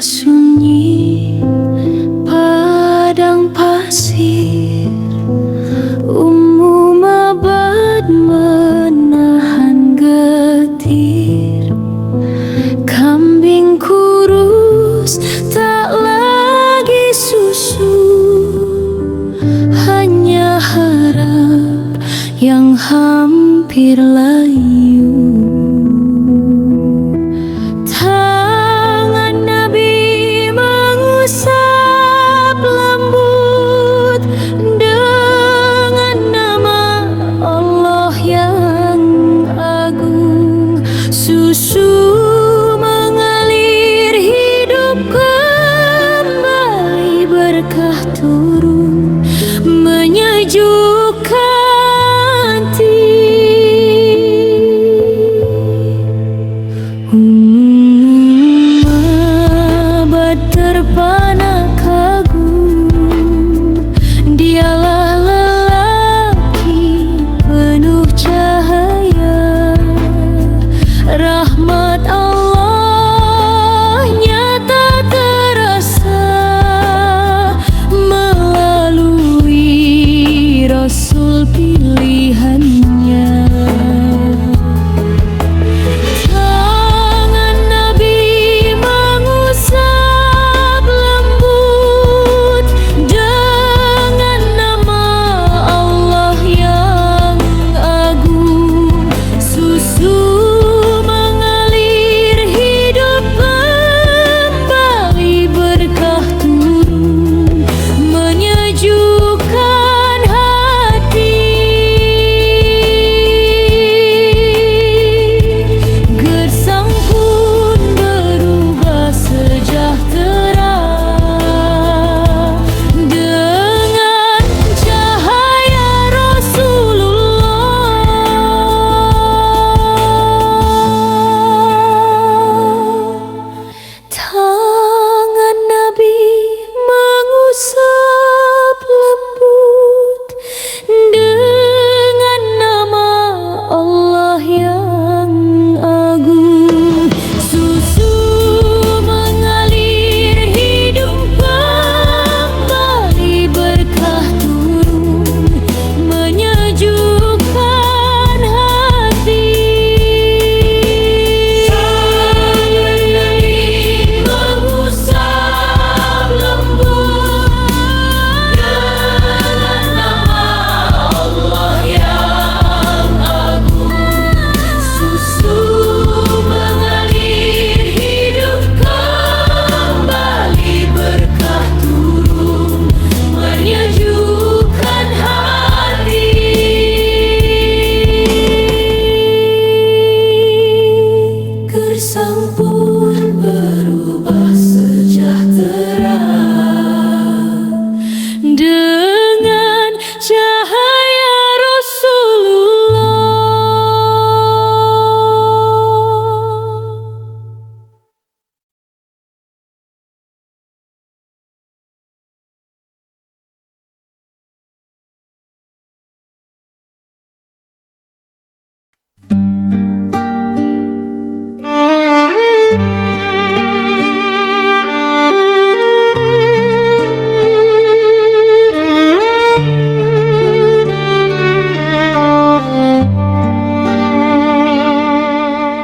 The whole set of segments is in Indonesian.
sunyi padang pasir, umum abad menahan getir. Kambing kurus tak lagi susu, hanya harap yang hampir layu. Tangan Nabi mengusap lembut dengan nama Allah yang agung. Susu mengalir, hidup kembali, berkah turun menyejukkan hati. Abad terpana kagum, dialah lelaki penuh cahaya. Rahmat Allah nyata terasa melalui Rasul pilihannya. Tangan Nabi mengusap lembut dengan nama Allah yang agung. Susu mengalir, hidup kembali, berkah turun menyejukkan hati. Gersang pun berubah sejahtera dengan cahaya Rasulullah. Tangan Nabi mengusap lembut dengan nama Allah yang agung. Susu mengalir, hidup kembali, berkah turun menyejukkan hati. Tangan Nabi mengusap lembut dengan nama Allah yang agung. Susu mengalir, hidup kembali, berkah turun menyejukkan hati. Gersang pun berubah sejahtera dengan cahaya Rasulullah.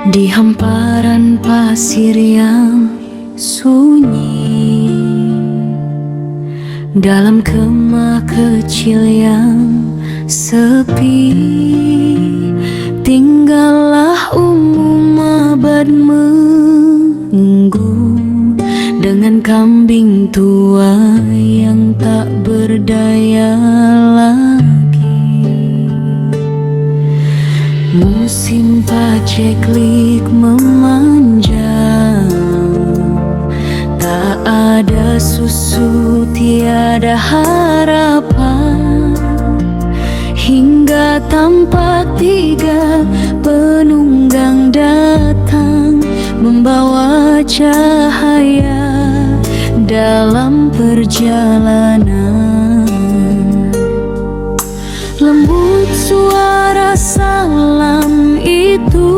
Di hamparan pasir yang sunyi, dalam kemah kecil yang sepi, tinggallah abad menunggu dengan kambing tua yang tak berdaya lagi. Musim paceklik memanjang, tak ada susu, tiada harapan, hingga tampak tiga penunggang datang membawa cahaya dalam perjalanan. Lembut suara salam itu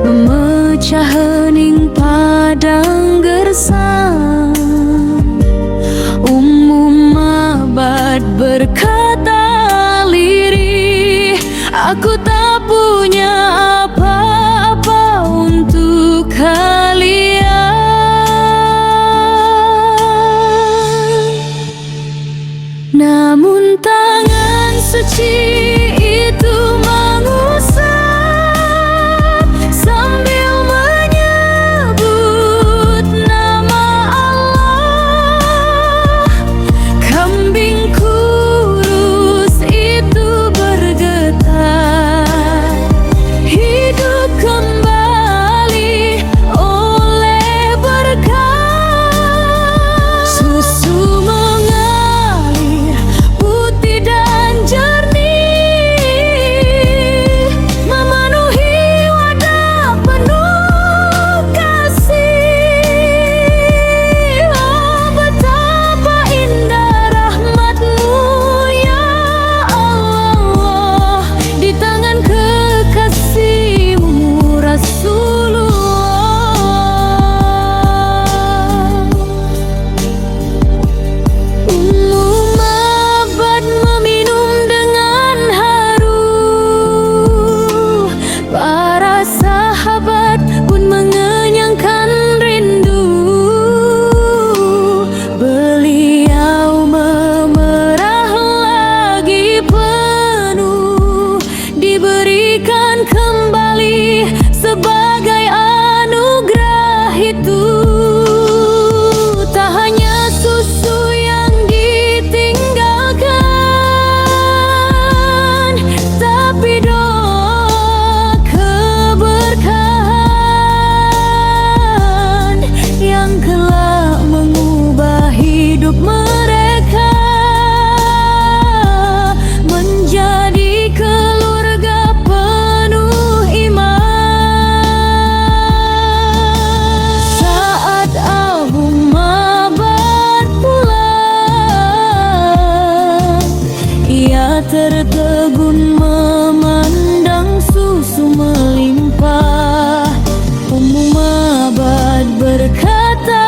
memecah hening Aku tak punya apa-apa untuk kalian, namun tangan suci itu mengusap sambil menyebut nama Allah. Kambing kurus itu bergetar, hidup kembali oleh berkat. Susu mengalir putih dan jernih, memenuhi wadah penuh kasih. Oh, betapa indah rahmat-Mu ya Allah, di tangan kekasih-Mu Rasulullah. Ummu Ma'bad meminum dengan haru, para sahabat pun mengenyangkan rindu. Beliau memerah lagi penuh, diberikan kembali sebagai anugerah itu. Tak hanya susu yang ditinggalkan, tapi doa keberkahan yang kelak mengubah hidup mereka menjadi keluarga penuh iman. Saat Abu Ma'bad pulang, ia tertegun memandang susu melimpah. Ummu Ma'bad berkata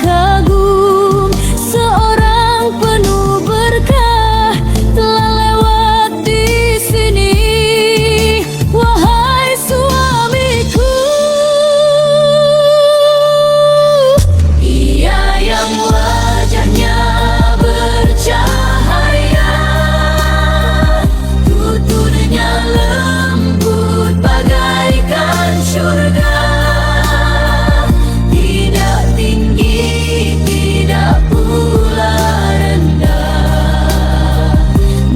kagum, seorang penuh berkah telah lewat di sini, wahai suamiku. Ia yang wajahnya bercahaya, tuturnya lembut bagaikan syurga. Tidak tinggi, tidak pula rendah,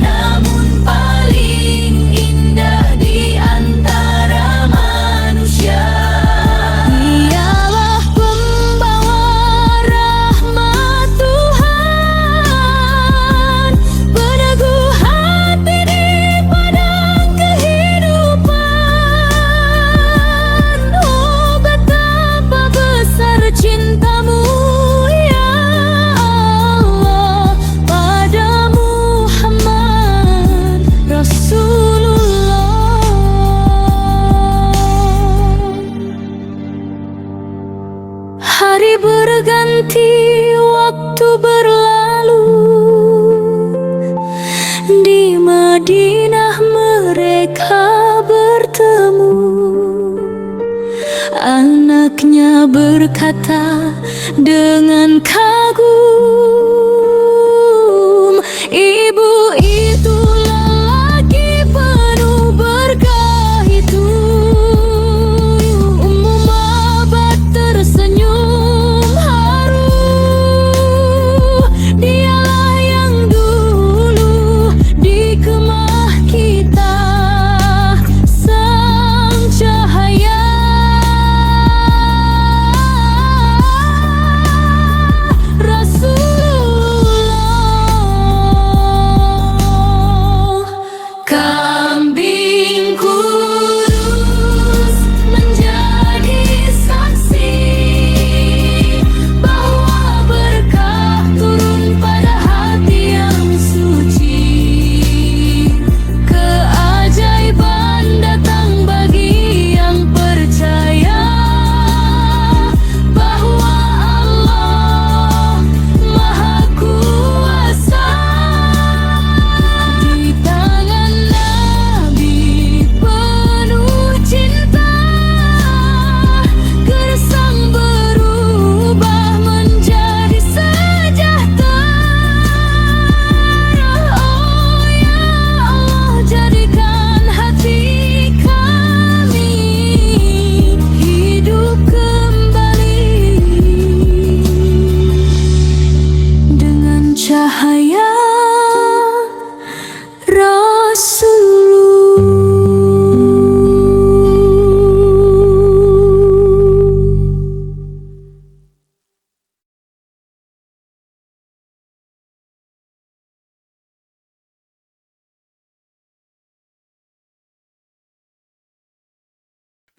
namun paling indah di antara manusia. Dialah pembawa rahmat Tuhan, peneguh hati di padang kehidupan. Oh, betapa besar cinta-Mu ya Allah pada Muhammad Rasulullah. Hari berganti, waktu berlalu, di Madinah mereka bertemu. Anaknya berkata dengan kagum, ibu itu lelaki penuh berkah itu. Ummu Ma'bad tersenyum haru, dialah yang dulu di kemah kita, sang cahaya. Rasulullah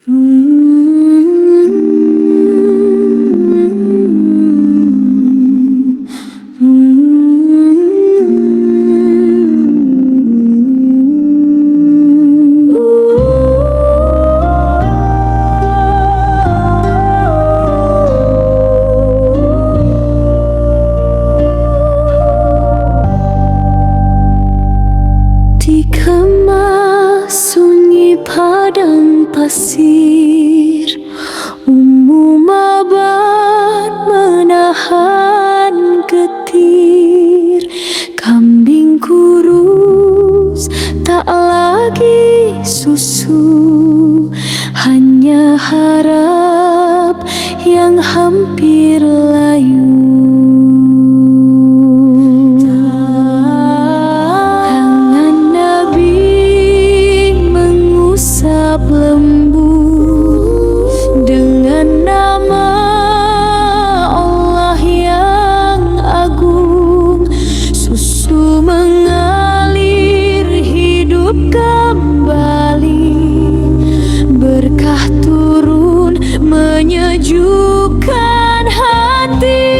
Di kemah sunyi padang pasir, umum abad menahan getir. Kambing kurus tak lagi susu, hanya harap yang hampir layu. Tangan Nabi mengusap lembut dengan nama Allah yang agung. Susu mengalir hidup kembali, berkah turun menyejukkan hati.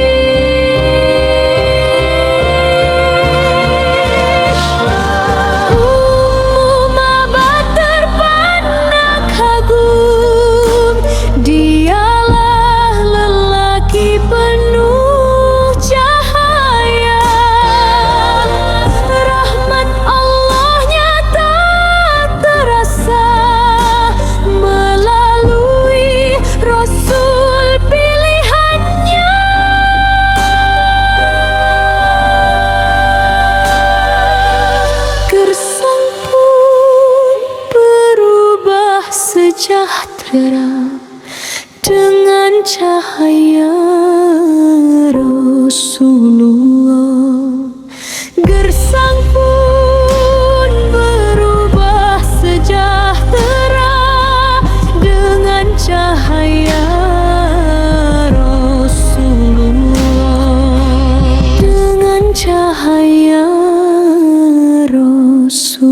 Umum abad terpandang kagum, dialah lelaki penuh cahaya. Rahmat Allahnya tak terasa melalui Rasul pilihannya. Gersang pun berubah sejahtera dengan cahaya Rasulullah. Gersang pun berubah sejahtera dengan cahaya Rasulullah. Dengan cahaya Rasulullah.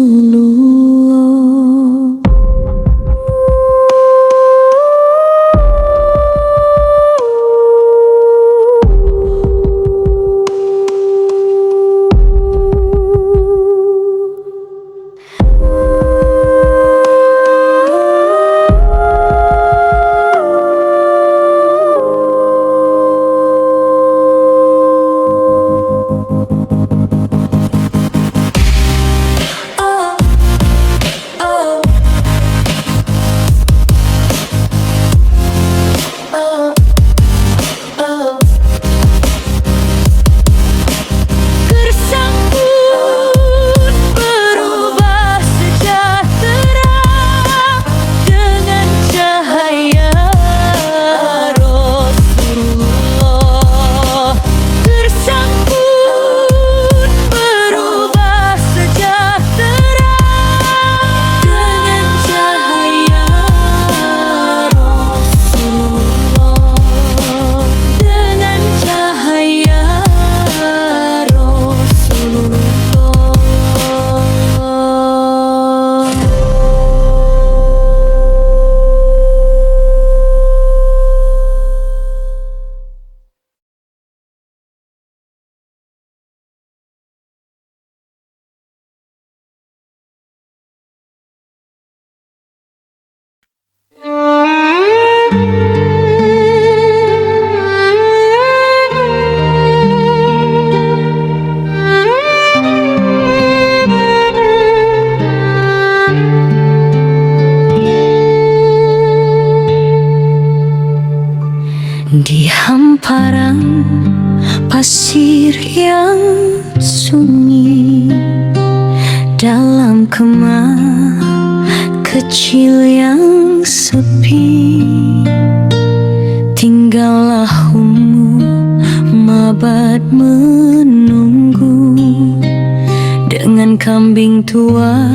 Gersang pun berubah sejahtera dengan cahaya Rasulullah. Gersang pun berubah sejahtera dengan cahaya Rasulullah. Dengan cahaya di hamparan pasir yang sunyi, dalam kemah kecil yang sepi, tinggallah Ummu Mabad menunggu dengan kambing tua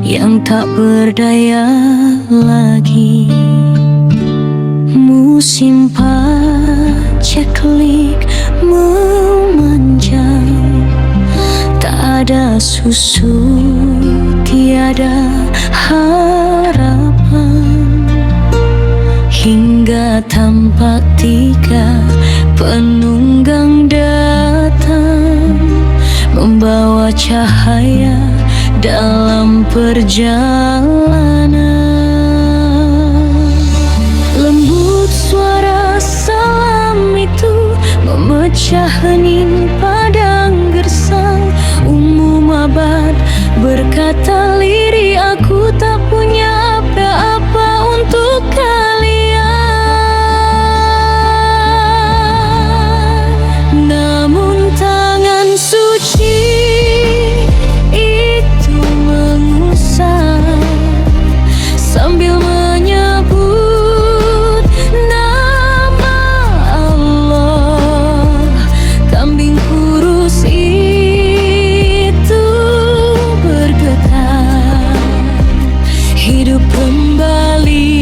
yang tak berdaya lagi. Musim paceklik memanjang, tak ada susu, tiada harapan. Segera tampak tiga penunggang datang, membawa cahaya dalam perjalanan. Lembut suara salam itu memecah hening padang gersang. Mabad berkata lirih, aku tak punya apa-apa untuk kalian. Namun tangan suci itu mengusap sambil menyebut nama Allah. Kambing kurus hidup kembali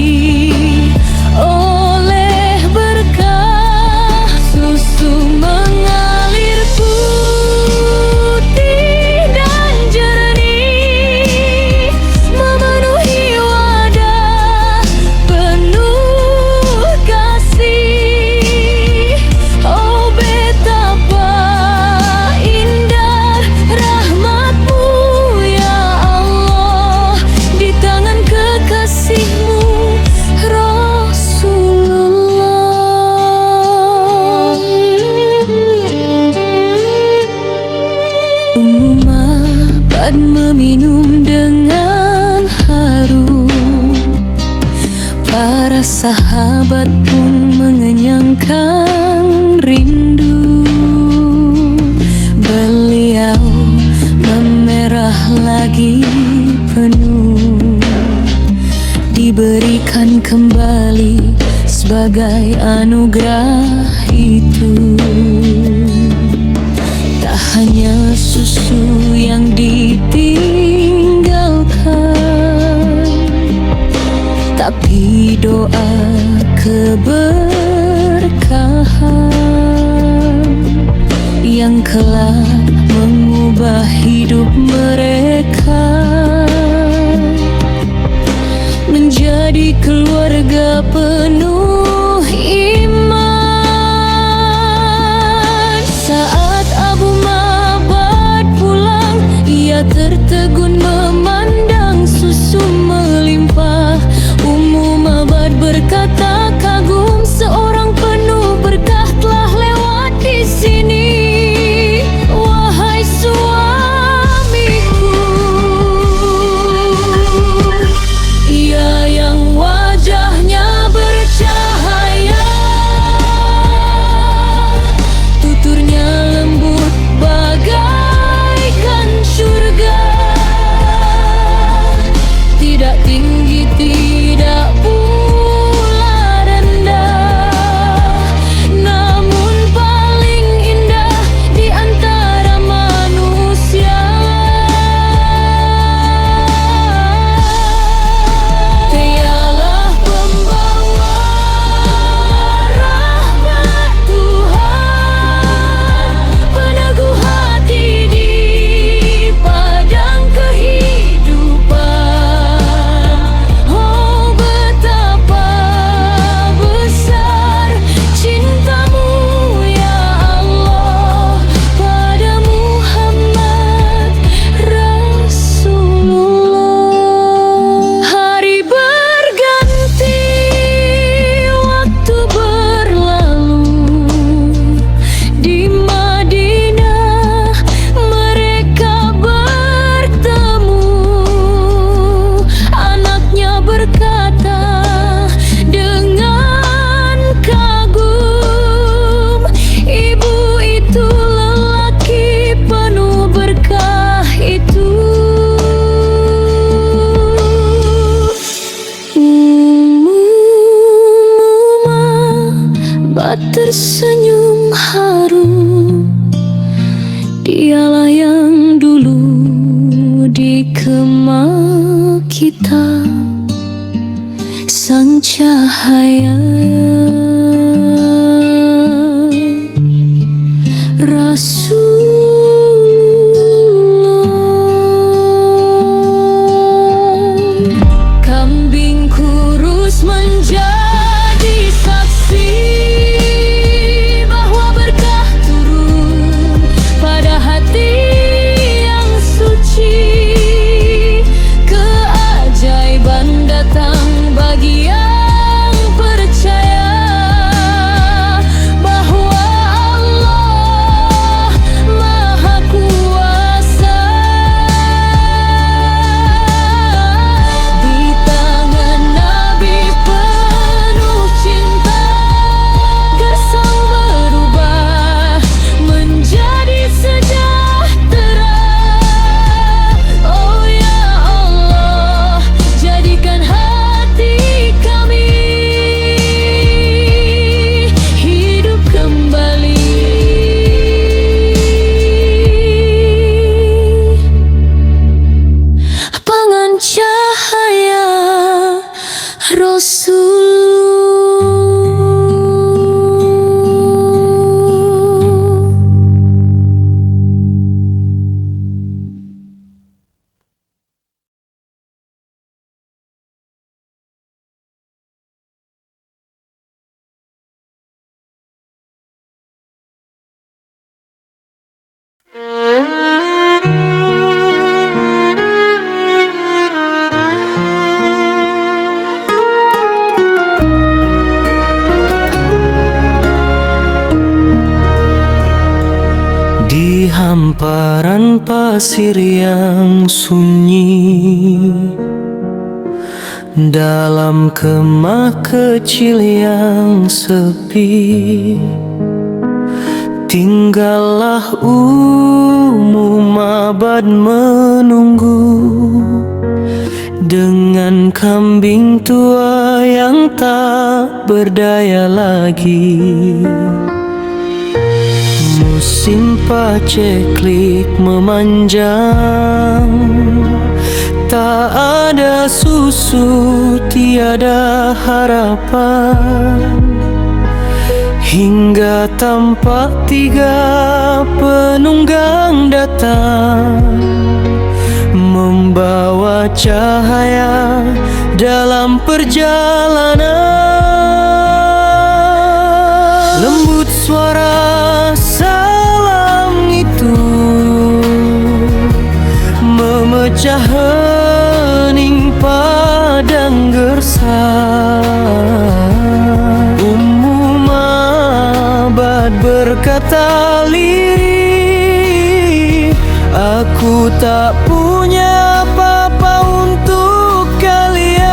oleh berkah. Susu mengalir putih dan jernih, memenuhi wadah penuh kasih. Oh betapa indah rahmat-Mu ya Allah, di tangan kekasih-Mu Rasulullah. Mabad meminum dengan harum, para sahabat pun mengenyangkan rindu. Beliau memerah lagi penuh, diberikan kembali sebagai anugerah itu. Tak hanya susu yang ditinggalkan, tapi doa keberkahan yang kelak mengubah hidup mereka menjadi keluarga penuh iman. Saat Abu Mabad pulang, ia tertegun memandang susu melimpah. Ummu Mabad berkata kagum, seorang penuh berkah telah lewat di sini. Wahai suamiku, ia yang wajahnya bercahaya, tuturnya lembut bagaikan surga. Tidak tinggi, tidak pula rendah, namun paling indah di antara manusia. Dialah pembawa rahmat Tuhan, peneguh hati di padang kehidupan. Oh betapa besar cinta-Mu ya Allah pada Muhammad Rasulullah. Hari berganti, waktu berlalu, di Madinah mereka bertemu. Anaknya berkata dengan kagum, ibu itu lelaki penuh berkah itu. Mabad tersenyum harum, dialah yang dulu di kemah kita, sang cahaya Rasulullah. Kambing kurus menjadi saksi Di hamparan pasir yang sunyi, dalam kemah kecil yang sepi, tinggallah Ummu Ma'bad menunggu dengan kambing tua yang tak berdaya lagi. Musim paceklik memanjang, tak ada susu, tiada harapan, hingga tampak 3 penunggang datang, membawa cahaya dalam perjalanan. Lembut suara salam itu memecah hening padang gersang. Ummu Ma'bad berkata lirih, aku tak punya apa-apa untuk kalian,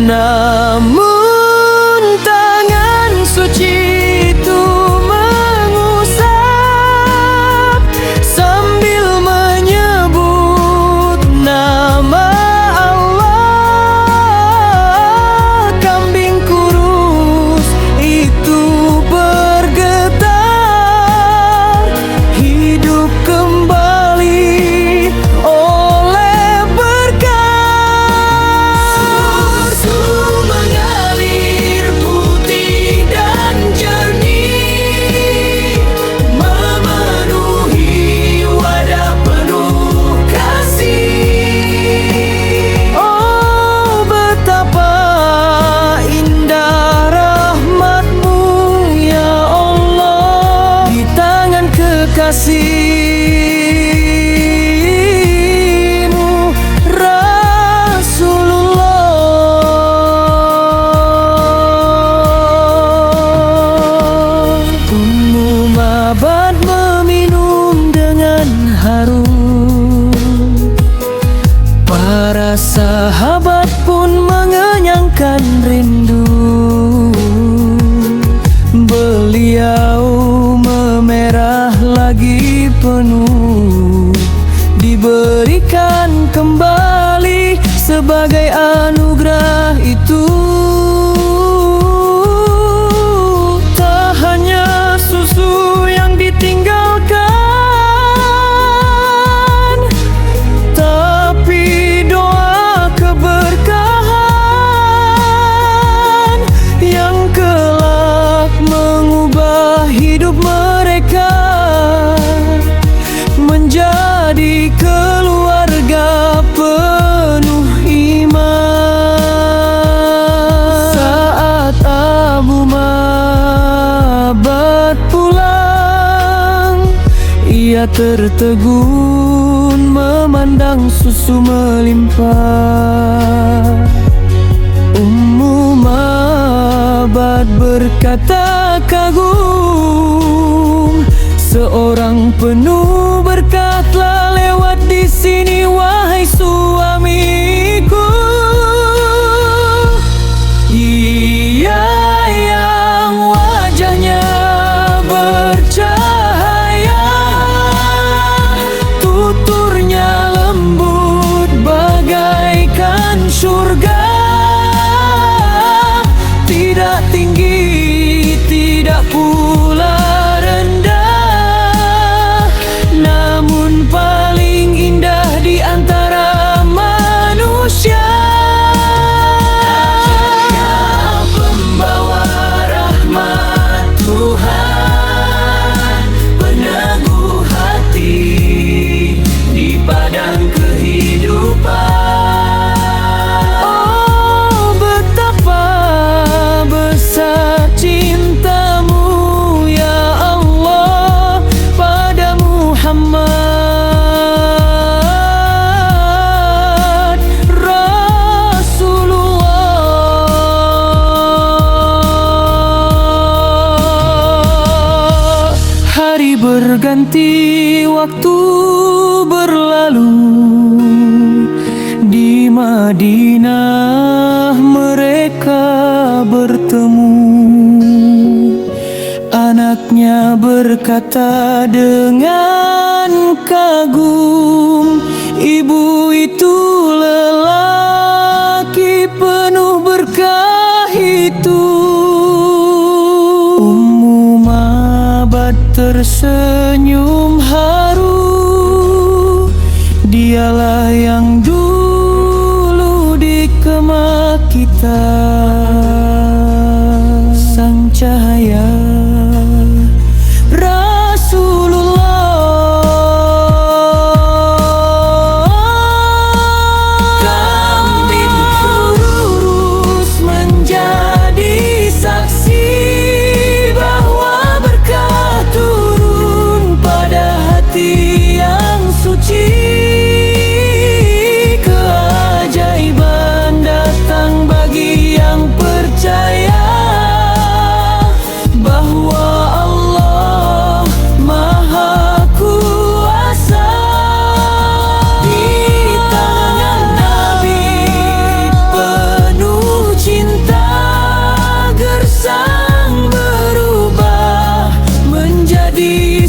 namun tangan suci itu mengusap sambil menyebut nama Allah. Kambing kurus itu bergetar, hidup kembali oleh berkah. Susu mengalir putih dan jernih, memenuhi wadah penuh kasih. Oh, betapa indah rahmat-Mu ya Allah, di tangan kekasih-Mu Rasulullah. Ummu Ma'bad meminum dengan harum, para sahabat pun mengenyangkan rindu. Beliau memerah lagi penuh, diberikan kembali sebagai anugerah itu. Tak hanya susu yang ditinggalkan, tapi doa keberkahan yang kelak mengubah hidup mereka menjadi keluarga penuh iman. Saat Abu Ma'bad pulang, ia tertegun memandang susu melimpah. Ummu Ma'bad berkata kagum, seorang penuh berkah telah lewat di sini, wahai suamiku. Ia yang wajahnya bercahaya, tuturnya lembut bagaikan surga, tidak tinggi, tidak pula rendah, namun paling indah di antara manusia. Pembawa rahmat Tuhan, peneguh hati di padang kehidupan. Oh, betapa besar Berganti waktu berlalu, di Madinah mereka bertemu. Anaknya berkata dengan kagum, ibu itu lelaki penuh berkah itu. Ummu Ma'bad tersenyum haru, dialah yang dulu di kemah kita, sang cahaya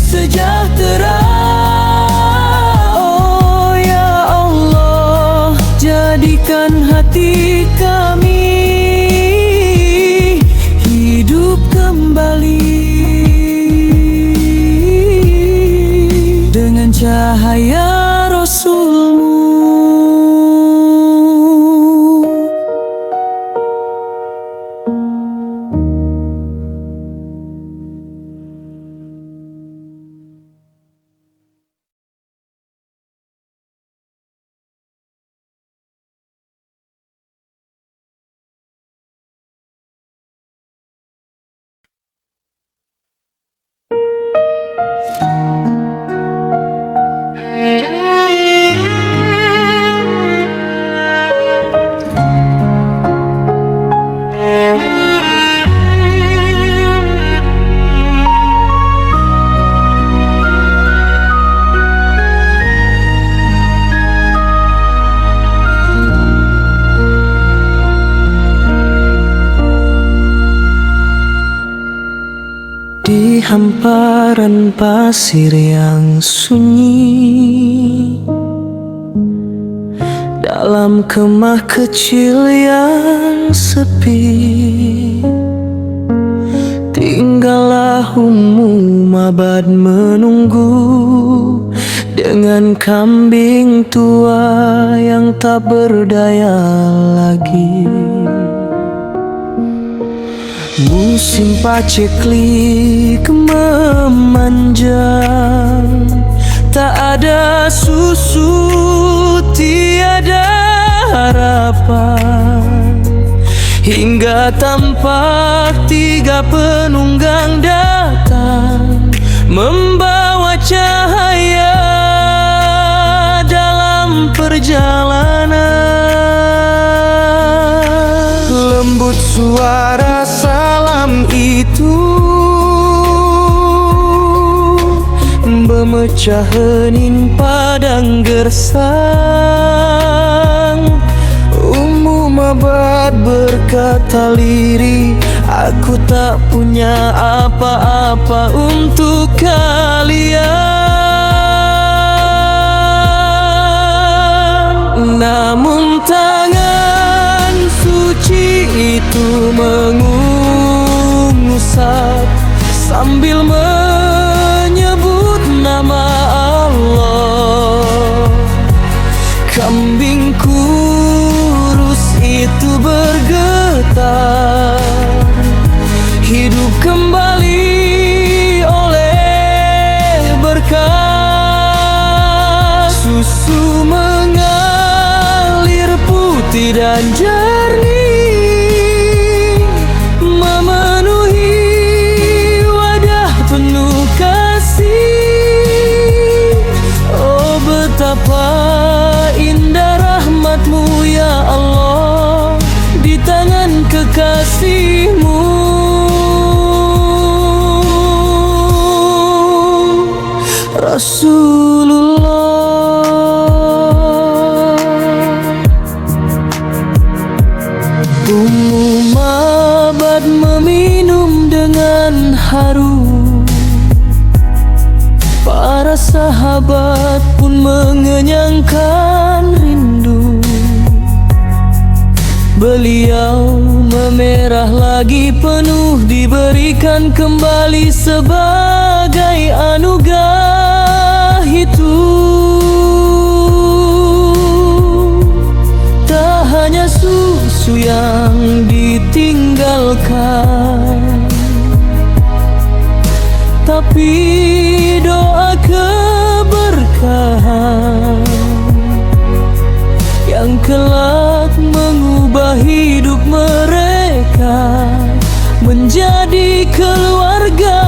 sejahtera. Oh ya Allah, jadikan hati kami hidup kembali dengan cahaya Rasul-Mu. Di hamparan pasir yang sunyi, dalam kemah kecil yang sepi, tinggallah Ummu Ma'bad menunggu dengan kambing tua yang tak berdaya lagi. Musim paceklik memanjang, tak ada susu, tiada harapan, hingga tampak 3 penunggang datang membawa cahaya dalam perjalanan. Lembut suara salam itu memecah hening padang gersang. Ummu Ma'bad berkata lirih, aku tak punya apa-apa untuk kalian. Namun tangan suci itu mengusap sambil menyebut nama Allah. Kambing kurus itu bergetar, hidup kembali oleh berkah. Susu mengalir putih dan jernih, memenuhi wadah penuh kasih. Oh betapa indah rahmat-Mu ya Allah di tangan kekasih-Mu. Rasulullah. Ummu Ma'bad meminum dengan haru. Para sahabat pun mengenyangkan rindu. Beliau memerah lagi penuh diberikan kembali sebagai anugerah itu. Tak hanya susu yang ditinggalkan, tapi doa keberkahan yang kelak mengubah hidup mereka menjadi keluarga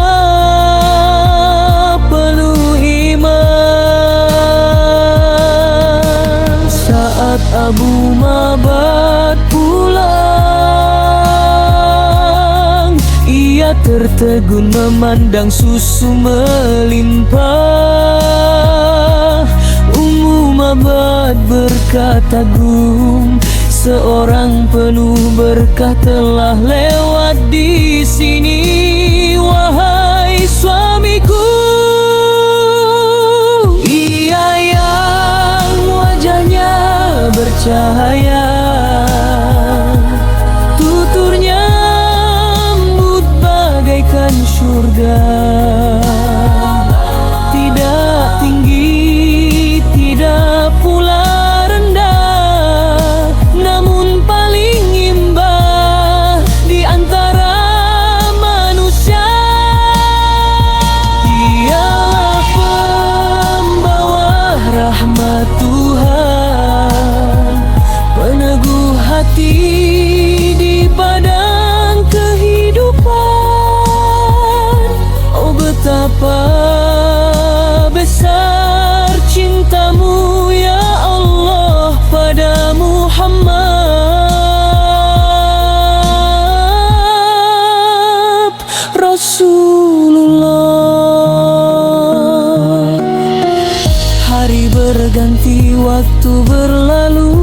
penuh iman. Saat Abu Ma'bad pulang, ia tertegun memandang susu melimpah. Ummu Ma'bad berkata gum, seorang penuh berkah telah lewat di sini. Wahai suamiku, ia yang wajahnya bercahaya, tuturnya embut bagaikan surga. Tidak tinggi, tidak pula rendah, namun paling indah di antara manusia. Dialah pembawa rahmat Tuhan, peneguh hati di padang kehidupan. Oh betapa besar cintamu ya Allah pada Muhammad Rasulullah. Hari berganti, waktu berlalu.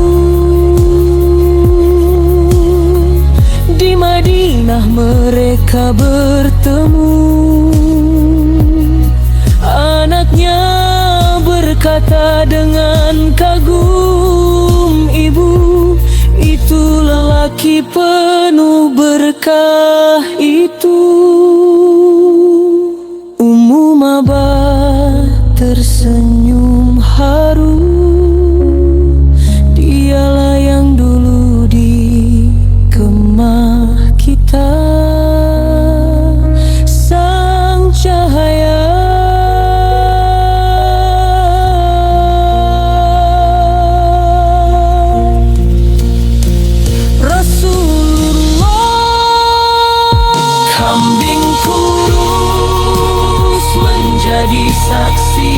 Di Madinah mereka bertemu. Anaknya berkata dengan kagum, ibu, itu lelaki penuh berkah itu. Ummu Ma'bad tersenyum haru. Dialah yang dulu di kemah kita, sang cahaya. Kambing kurus menjadi saksi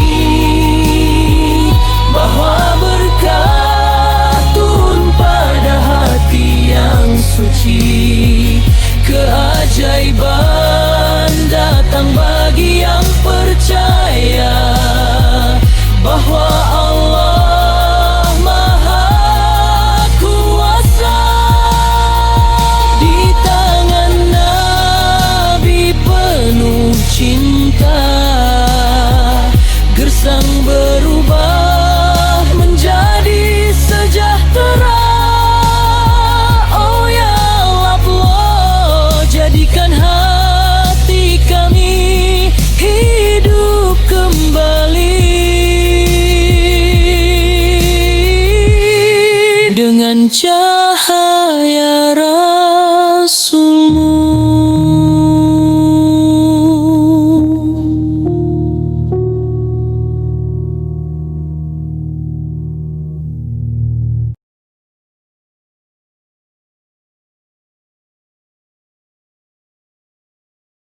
bahwa berkah turun pada hati yang suci. Keajaiban datang bagi yang percaya bahwa Allah Maha Kuasa. Di tangan Nabi penuh cinta, gersang berubah menjadi sejahtera. Oh ya Allah, jadikan hati kami hidup kembali dengan cahaya Rasulmu.